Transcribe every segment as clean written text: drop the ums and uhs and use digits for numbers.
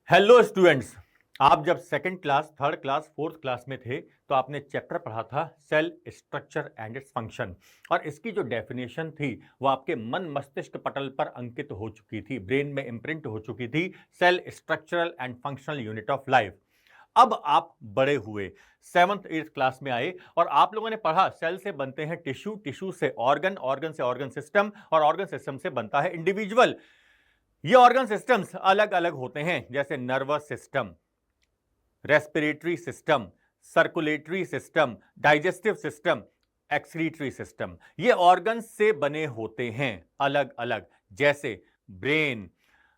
Hello students. आप जब second class, third class, fourth class में थे तो आपने चैप्टर पढ़ा था cell structure and its function, और इसकी जो डेफिनेशन थी वो आपके मन मस्तिष्क पटल पर अंकित हो चुकी थी, ब्रेन में इम्प्रिंट हो चुकी थी। Cell structural and functional unit of life. अब आप बड़े हुए, सेवंथ एट्थ क्लास में आए और आप लोगों ने पढ़ा सेल से बनते हैं टिश्यू, टिश्यू से ऑर्गन, ऑर्गन से ऑर्गन सिस्टम, और ऑर्गन सिस्टम से बनता है इंडिविजुअल। ये ऑर्गन सिस्टम्स अलग अलग होते हैं, जैसे nervous system, respiratory system, circulatory system, digestive system, excretory system. ये ऑर्गन से बने होते हैं अलग अलग, जैसे brain,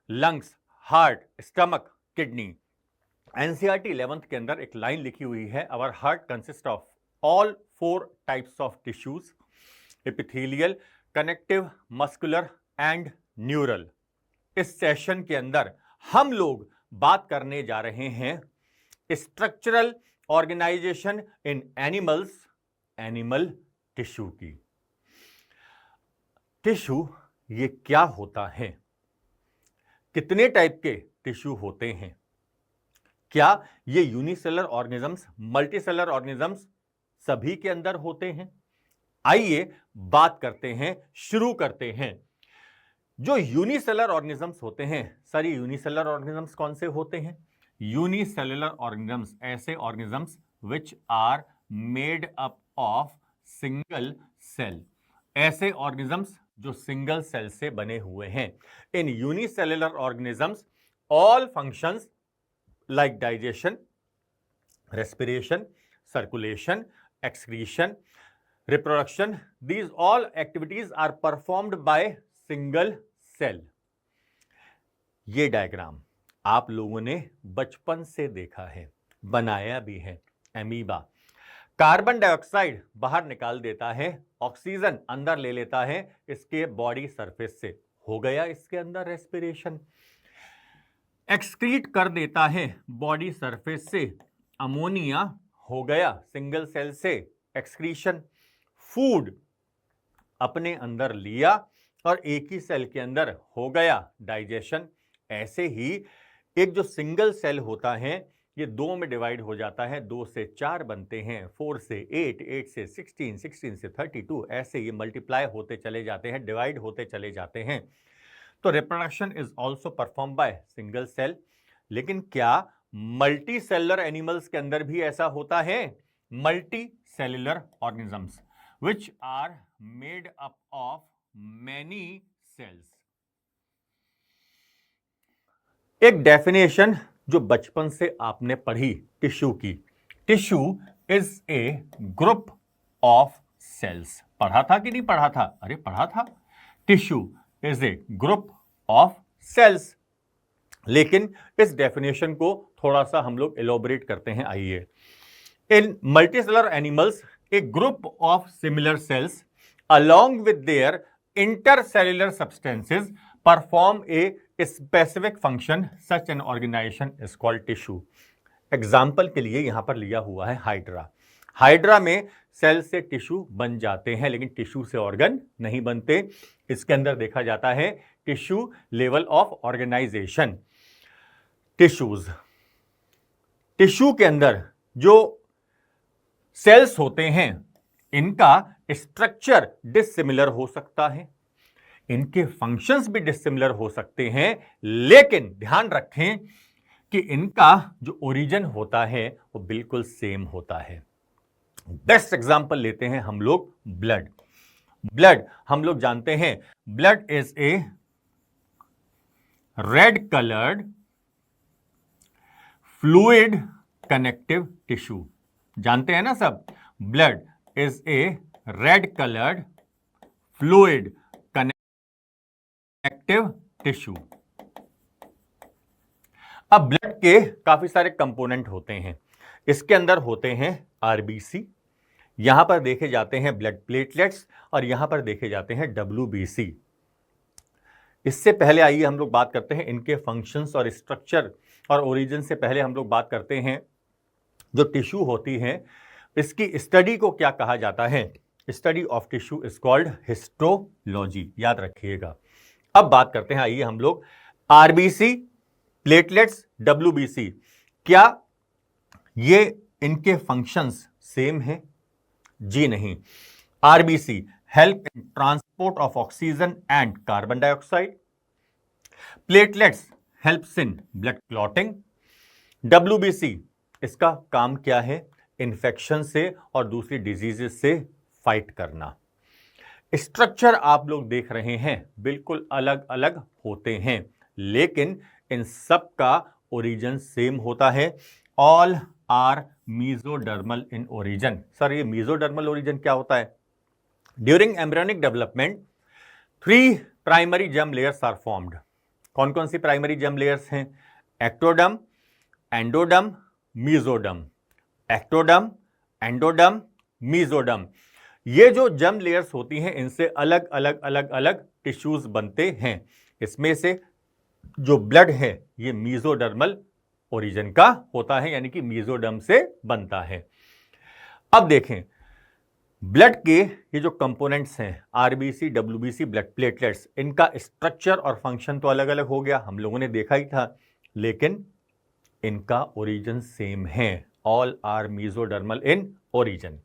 lungs, heart, stomach, kidney. NCERT 11th के अंदर एक लाइन लिखी हुई है, our heart consist of all 4 types of tissues, epithelial, connective, muscular and neural. इस सेशन के अंदर हम लोग बात करने जा रहे हैं structural organisation in animals, animal tissue की। टिश्यू ये क्या होता है, कितने टाइप के टिश्यू होते हैं, क्या ये यूनिसेलर ऑर्गेनिजम्स, मल्टीसेलर ऑर्गेनिजम्स सभी के अंदर होते हैं? आइए बात करते हैं, शुरू करते हैं। जो यूनिसेलर ऑर्गेनिजम्स होते हैं, सारी यूनिसेलर ऑर्गेनिजम्स कौन से होते हैं? यूनिसेलुलर ऑर्गेनिजम्स ऐसे organisms which are made up of single cell, ऐसे ऑर्गेनिजम्स जो सिंगल सेल से बने हुए हैं। In unicellular organisms all functions like digestion, respiration, circulation, excretion, reproduction, these all activities are performed by single cell. ये diagram आप लोगों ने बचपन से देखा है, बनाया भी है। एमीबा कार्बन डाइऑक्साइड बाहर निकाल देता है, ऑक्सीजन अंदर ले लेता है इसके बॉडी सरफेस से, हो गया इसके अंदर रेस्पिरेशन। एक्सक्रीट कर देता है बॉडी सरफेस से अमोनिया, हो गया सिंगल सेल से एक्सक्रीशन। फूड अपने अंदर लिया और एक ही सेल के अंदर हो गया डाइजेशन। ऐसे ही एक जो सिंगल सेल होता है ये 2 में डिवाइड हो जाता है, 2 से 4 बनते हैं, 4 से 8, 8 से 16, 16 से 32, ऐसे ये मल्टीप्लाई होते चले जाते हैं, डिवाइड होते चले जाते हैं। तो reproduction is also perform by single cell. लेकिन क्या मल्टी सेलुलर एनिमल्स के अंदर भी ऐसा होता है? Multicellular organisms which are made up of many cells. एक डेफिनेशन जो बचपन से आपने पढ़ी टिश्यू की, tissue is a group of cells. पढ़ा था कि नहीं पढ़ा था? अरे पढ़ा था। Tissue is a group of cells. लेकिन इस डेफिनेशन को थोड़ा सा हम लोग एलोबरेट करते हैं, आइए। In multicellular animals a group of similar cells along with their intercellular substances perform a specific function, such an organization is called tissue. Example के लिए यहां पर लिया हुआ है हाइड्रा। हाइड्रा में सेल से टिश्यू बन जाते हैं, लेकिन टिश्यू से ऑर्गन नहीं बनते। इसके अंदर देखा जाता है tissue level of organisation. Tissues, tissue के अंदर जो सेल्स होते हैं इनका स्ट्रक्चर डिसिमिलर हो सकता है, इनके फंक्शंस भी डिसिमिलर हो सकते हैं, लेकिन ध्यान रखें कि इनका जो ओरिजिन होता है वो बिल्कुल सेम होता है। बेस्ट एग्जांपल लेते हैं हम लोग ब्लड। ब्लड हम लोग जानते हैं blood is a red coloured fluid connective tissue. जानते हैं ना सब, blood is a red coloured fluid connective tissue. अब ब्लड के काफी सारे कंपोनेंट होते हैं। इसके अंदर होते हैं आरबीसी, यहां पर देखे जाते हैं ब्लड प्लेटलेट्स, और यहां पर देखे जाते हैं डब्ल्यूबीसी। इससे पहले आइए हम लोग बात करते हैं इनके फंक्शंस और स्ट्रक्चर और ओरिजिन से पहले हम लोग बात करते हैं जो टिश्यू होती है इसकी स्टडी को क्या कहा जाता है। Study of tissue is called histology, याद रखिएगा। अब बात करते हैं, आइए हम लोग आरबीसी प्लेटलेट्स, WBC, क्या ये इनके फंक्शंस सेम हैं? जी नहीं। RBC, help in transport of oxygen and carbon dioxide. Platelets helps in blood clotting. WBC, इसका काम क्या है? इन्फेक्शन से और दूसरी डिजीजेस से फाइट करना। स्ट्रक्चर आप लोग देख रहे हैं बिल्कुल अलग अलग होते हैं, लेकिन इन सब का ओरिजिन सेम होता है। All are mesodermal in origin. Sir ये मीजोडर्मल ओरिजिन क्या होता है? During embryonic development 3 primary germ layers are formed. कौन कौन सी प्राइमरी जर्म लेयर्स हैं? Ectoderm, endoderm, mesoderm. Ectoderm, endoderm, mesoderm. ये जो जर्म लेयर्स होती हैं इनसे अलग अलग अलग अलग टिश्यूज बनते हैं। इसमें से जो ब्लड है ये मीजोडर्मल ओरिजिन का होता है, यानी कि मीजोडर्म से बनता है। अब देखें ब्लड के ये जो कंपोनेंट्स हैं RBC, WBC, ब्लड प्लेटलेट्स, इनका स्ट्रक्चर और फंक्शन तो अलग अलग हो गया, हम लोगों ने देखा ही था, लेकिन इनका ओरिजिन सेम है। All are mesodermal in origin.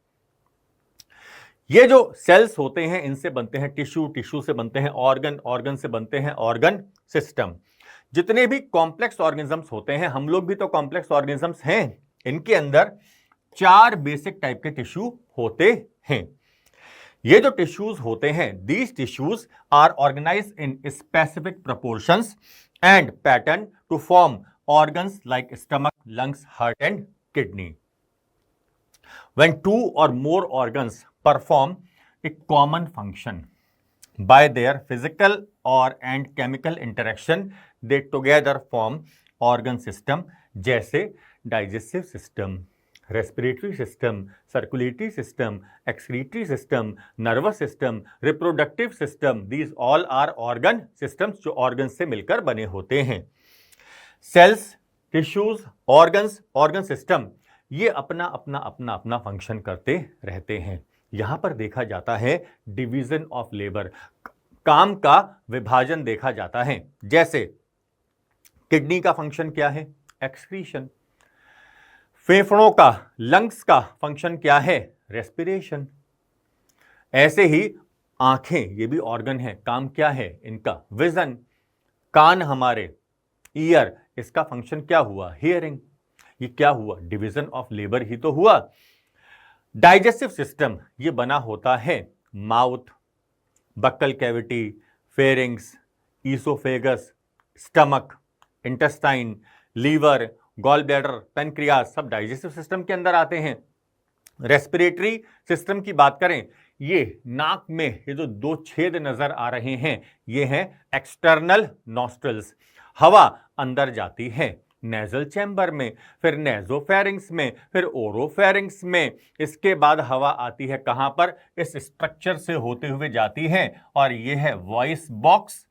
ये जो सेल्स होते हैं इनसे बनते हैं टिश्यू, टिश्यू से बनते हैं ऑर्गन, ऑर्गन से बनते हैं ऑर्गन सिस्टम। जितने भी कॉम्प्लेक्स ऑर्गेनिजम्स होते हैं, हम लोग भी तो कॉम्प्लेक्स ऑर्गेनिजम्स हैं, इनके अंदर 4 बेसिक टाइप के टिश्यू होते हैं। ये जो टिश्यूज होते हैं, these tissues are organised in specific proportions and pattern to form organs like stomach, lungs, heart and kidney. When 2 or more organs perform a common function by their physical or and chemical interaction, they together form organ system, जैसे digestive system, respiratory system, circulatory system, excretory system, nervous system, reproductive system. These all are organ systems जो organs से मिलकर बने होते हैं। Cells, tissues, organs, organ system, ये अपना अपना अपना अपना फंक्शन करते रहते हैं। यहां पर देखा जाता है डिवीजन ऑफ लेबर, काम का विभाजन देखा जाता है। जैसे किडनी का फंक्शन क्या है? एक्सक्रीशन। फेफड़ों का, लंग्स का फंक्शन क्या है? रेस्पिरेशन। ऐसे ही आंखें, ये भी ऑर्गन है, काम क्या है इनका? विजन। कान हमारे, ईयर, इसका फंक्शन क्या हुआ? हियरिंग। ये क्या हुआ? डिवीजन ऑफ लेबर ही तो हुआ। डाइजेस्टिव सिस्टम ये बना होता है mouth, buccal cavity, pharynx, oesophagus, stomach, intestine, liver, gall bladder, pancreas, सब डाइजेस्टिव सिस्टम के अंदर आते हैं। रेस्पिरेटरी सिस्टम की बात करें, ये नाक में ये जो 2 छेद नजर आ रहे हैं ये हैं एक्सटर्नल नॉस्ट्रल्स। हवा अंदर जाती है नेजल चैम्बर में, फिर नेजोफेरिंग्स में, फिर ओरोफेरिंग्स में। इसके बाद हवा आती है कहां पर? इस स्ट्रक्चर से होते हुए जाती है और ये है voice box,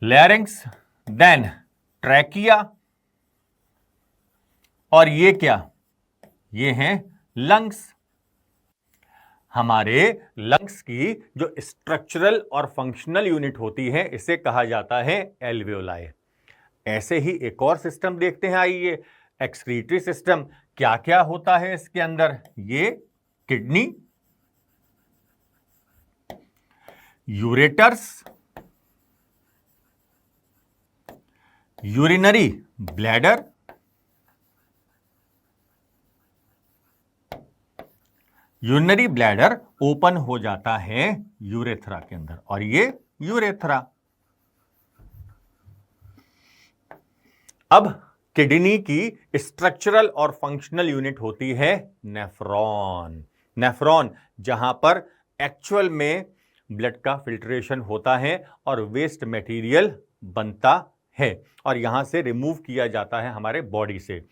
larynx, then trachea, और ये क्या? ये हैं लंग्स। हमारे लंग्स की जो स्ट्रक्चरल और फंक्शनल यूनिट होती है इसे कहा जाता है एल्वियोलाई। ऐसे ही एक और सिस्टम देखते हैं, आइए, एक्सक्रीटरी सिस्टम। क्या क्या होता है इसके अंदर? ये kidney, ureters, urinary bladder, urinary bladder open हो जाता है यूरेथ्रा के अंदर, और ये यूरेथ्रा। अब किडनी की स्ट्रक्चरल और फंक्शनल यूनिट होती है नेफ्रॉन। नेफ्रॉन जहां पर एक्चुअल में ब्लड का फिल्ट्रेशन होता है और वेस्ट मटेरियल बनता है और यहां से रिमूव किया जाता है हमारे बॉडी से।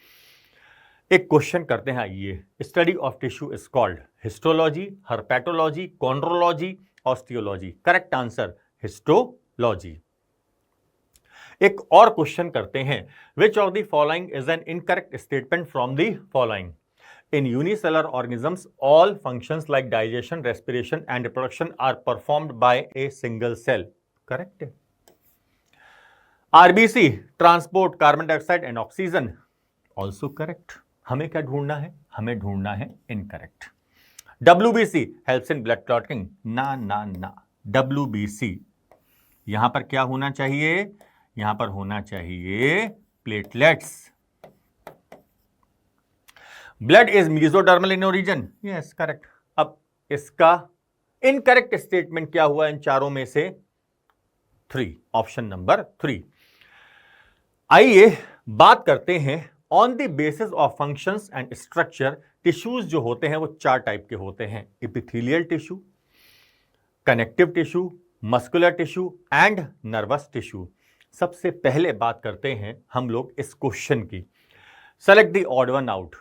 एक क्वेश्चन करते हैं, आइए। Study of tissue is called histology, herpetology, chondrology, osteology. Correct answer histology. एक और क्वेश्चन करते हैं, which of the following is an incorrect statement from the following? In unicellular organisms all functions like digestion, respiration and reproduction are performed by a single cell. Correct है। RBC transport carbon dioxide and oxygen, also correct. हमें क्या ढूंढना है? हमें ढूंढना है incorrect. WBC helps in blood clotting, ना ना ना। WBC यहां पर क्या होना चाहिए? यहां पर होना चाहिए platelets. Blood is mesodermal in origin, yes correct. अब इसका इनकरेक्ट स्टेटमेंट क्या हुआ इन चारों में से? 3, ऑप्शन नंबर 3। आइए बात करते हैं on the basis of functions and structure. Tissues जो होते हैं वो 4 टाइप के होते हैं: epithelial tissue, connective tissue, muscular tissue and nervous tissue. सबसे पहले बात करते हैं हम लोग इस क्वेश्चन की। Select the odd one out.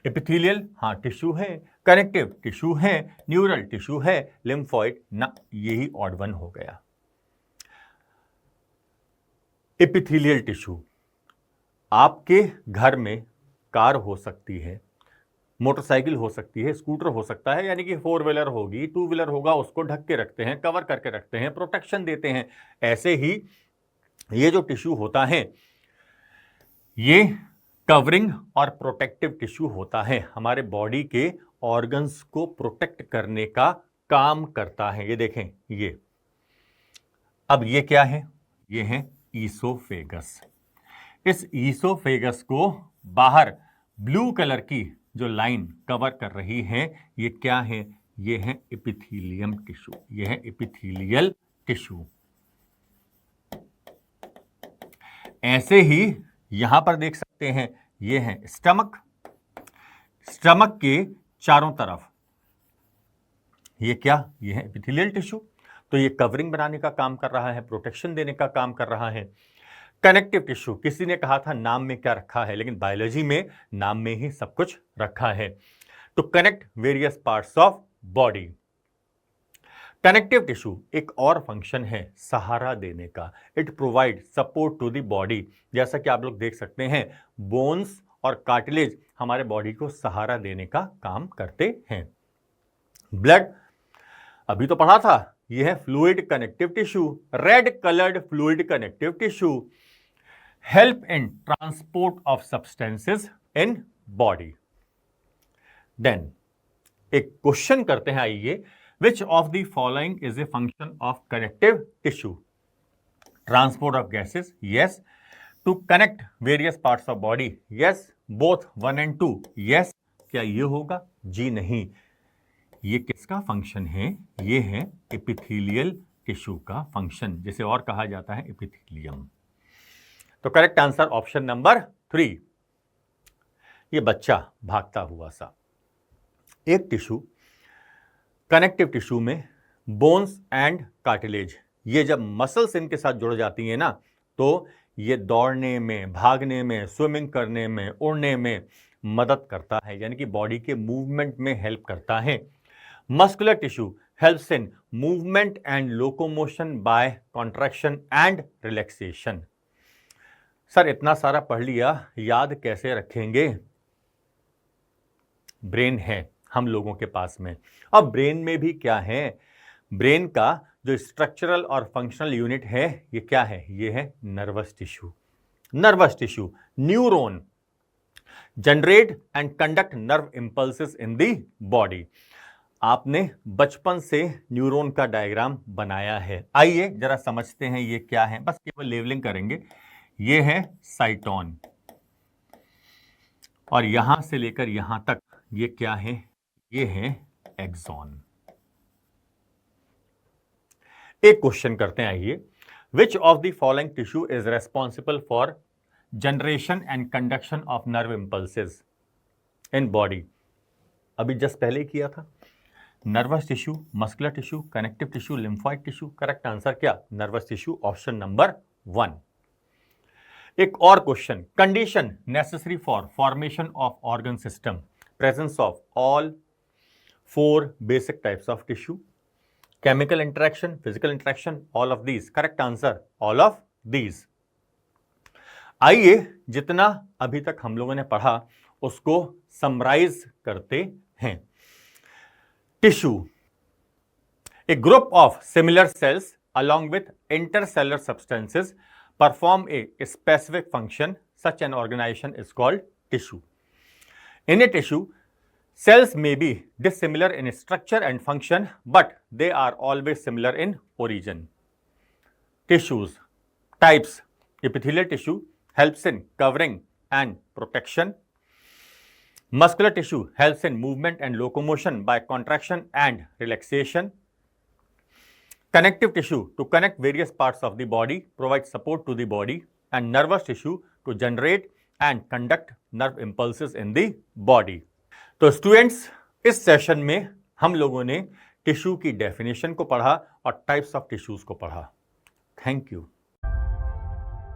Epithelial हाँ टिश्यू है, कनेक्टिव टिश्यू है, न्यूरल टिश्यू है, लिम्फॉइड ना, यही ऑड वन हो गया। एपिथेलियल टिश्यू, आपके घर में कार हो सकती है, मोटरसाइकिल हो सकती है, स्कूटर हो सकता है, यानी कि 4 व्हीलर होगी, 2 व्हीलर होगा, उसको ढक के रखते हैं, कवर करके रखते हैं, प्रोटेक्शन देते हैं। ऐसे ही ये जो टिश्यू होता है ये कवरिंग और प्रोटेक्टिव टिश्यू होता है, हमारे बॉडी के ऑर्गन्स को प्रोटेक्ट करने का काम करता है। ये देखें ये, अब ये क्या है? ये है ईसोफेगस। इस ईसोफेगस को बाहर ब्लू कलर की जो लाइन कवर कर रही है ये क्या है? ये है एपिथेलियम टिश्यू, ये है एपिथेलियल टिश्यू। ऐसे ही यहां पर देख सकते हैं ये है स्टमक। स्टमक के चारों तरफ ये क्या? ये है एपिथेलियल टिश्यू। तो ये कवरिंग बनाने का काम कर रहा है, प्रोटेक्शन देने का काम कर रहा है। कनेक्टिव टिश्यू, किसी ने कहा था नाम में क्या रखा है, लेकिन बायोलॉजी में नाम में ही सब कुछ रखा है। To connect various parts of body. Connective tissue एक और फंक्शन है सहारा देने का। It provide support to the body. जैसा कि आप लोग देख सकते हैं बोन्स और कार्टिलेज हमारे बॉडी को सहारा देने का काम करते हैं। ब्लड अभी तो पढ़ा था, यह है fluid connective tissue, red coloured fluid connective tissue, help in transport of substances in body. Then एक क्वेश्चन करते हैं, आइए, which of the following is a function of connective tissue? Transport of gases, yes. To connect various parts of body, yes. Both 1 and 2, yes. क्या ये होगा? जी नहीं। ये किसका फंक्शन है? ये है एपिथेलियल टिश्यू का फंक्शन, जिसे और कहा जाता है एपिथेलियम। तो करेक्ट आंसर ऑप्शन नंबर 3। ये बच्चा भागता हुआ सा, एक टिश्यू कनेक्टिव टिश्यू में बोन्स एंड कार्टिलेज, ये जब मसल्स इनके साथ जुड़ जाती हैं ना, तो ये दौड़ने में, भागने में, स्विमिंग करने में, उड़ने में मदद करता है, यानी कि बॉडी के मूवमेंट में हेल्प करता है। Muscular tissue helps in movement and locomotion by contraction and relaxation. Sir इतना सारा पढ़ लिया, याद कैसे रखेंगे? ब्रेन है हम लोगों के पास में। अब ब्रेन में भी क्या है? ब्रेन का जो स्ट्रक्चरल और फंक्शनल यूनिट है ये क्या है? ये है nervous tissue. Nervous tissue, neuron generate and conduct nerve impulses in the body. आपने बचपन से न्यूरॉन का डायग्राम बनाया है, आइए जरा समझते हैं ये क्या है, बस केवल लेवलिंग करेंगे। ये है साइटोन और यहां से लेकर यहां तक ये क्या है? ये है एक्सॉन। एक क्वेश्चन करते हैं, आइए, which of the following tissue is responsible for generation and conduction of nerve impulses in body? अभी जस्ट पहले किया था, nervous tissue, muscular tissue, connective tissue, lymphoid tissue. Correct answer क्या? Nervous tissue, option number 1। एक और question, condition necessary for formation of organ system, presence of all 4 basic types of tissue, chemical interaction, physical interaction, all of these. Correct answer all of these. आइए जितना अभी तक हम लोगों ने पढ़ा उसको समराइज करते हैं। Tissue, a group of similar cells along with intercellular substances perform a specific function, such an organization is called tissue. In a tissue, cells may be dissimilar in structure and function, but they are always similar in origin. Tissues. Types. Epithelial tissue helps in covering and protection. Muscular tissue helps in movement and locomotion by contraction and relaxation. Connective tissue to connect various parts of the body, provide support to the body. And nervous tissue to generate and conduct nerve impulses in the body. तो students, इस session में हम लोगों ने tissue की definition को पढ़ा और टाइप्स ऑफ टिश्यूज को पढ़ा. Thank you.